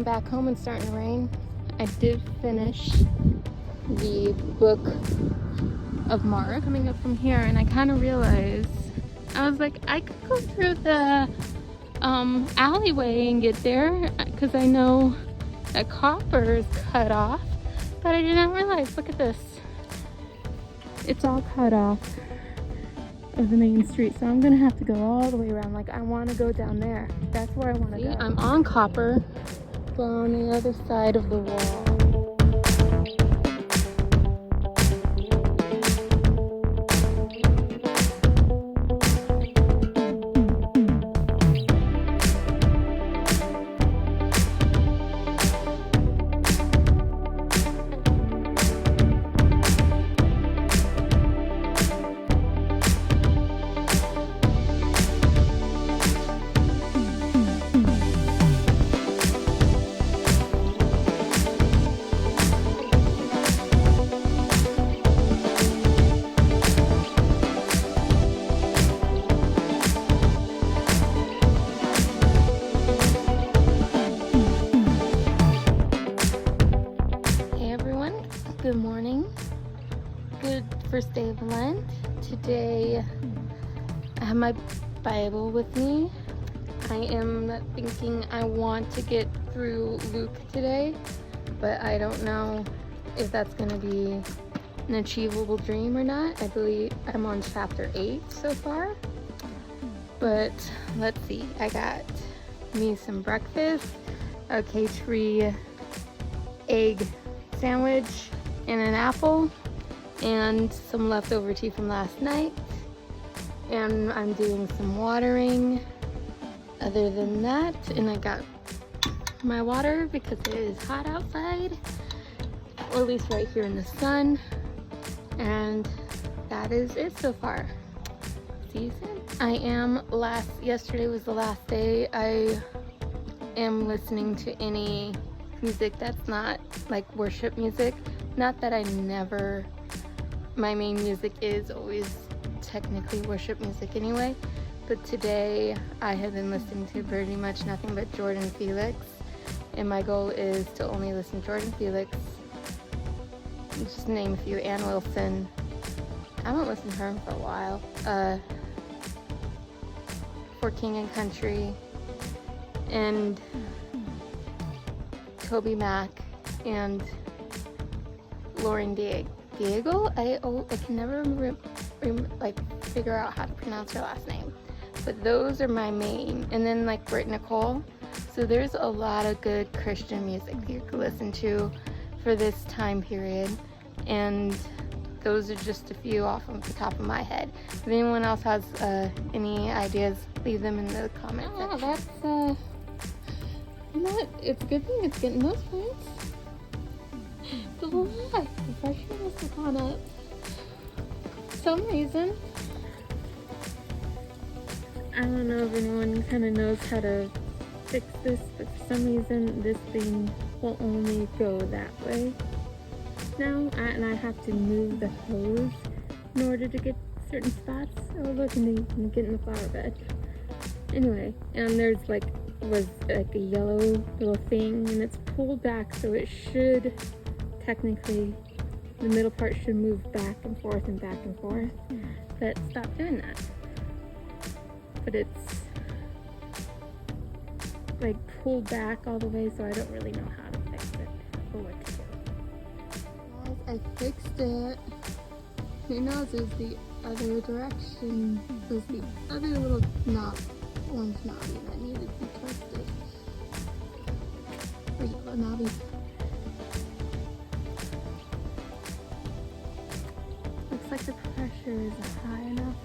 back home and starting to rain. I did finish the book of Mark coming up from here, and I kind of realized, I was like, I could go through the alleyway and get there because I know that copper is cut off, but I did not realize, look at this, it's all cut off of the main street, so I'm gonna have to go all the way around. Like, I want to go down there. That's where I want to go. I'm on copper, but on the other side of the wall. Good morning. Good first day of Lent. Today I have my Bible with me. I am thinking I want to get through Luke today, but I don't know if that's going to be an achievable dream or not. I believe I'm on chapter 8 so far, but let's see. I got me some breakfast, a cage-free egg sandwich and an apple, and some leftover tea from last night, and I'm doing some watering other than that. And I got my water because it is hot outside, or at least right here in the sun, and that is it so far. See you soon. Yesterday was the last day. I am listening to any music that's not like worship music. Not that my main music is always technically worship music anyway, but today I have been listening to pretty much nothing but Jordan Felix, and my goal is to only listen to Jordan Felix. Just name a few. Ann Wilson, I haven't listened to her for a while. For King and Country, and Toby Mac, and Lauren Diego. I can never figure out how to pronounce her last name, but those are my main. And then like Britt Nicole. So there's a lot of good Christian music you can listen to for this time period, and those are just a few off of the top of my head. If anyone else has any ideas, leave them in the comment section. That's it's a good thing it's getting those points. It's a lot. The pressure must have gone up for some reason. I don't know if anyone kind of knows how to fix this, but for some reason this thing will only go that way now, and I have to move the hose in order to get certain spots. Oh look, and get in the flower bed. Anyway, and there's was a yellow little thing, and it's pulled back, so it should technically, the middle part should move back and forth, but stop doing that. But it's pulled back all the way, so I don't really know how to fix it or what to do. Guys, I fixed it. Who knows, it's the other direction. There's the other little orange knobby that needed to be twisted. Or yellow knobby. Looks like the pressure isn't high enough.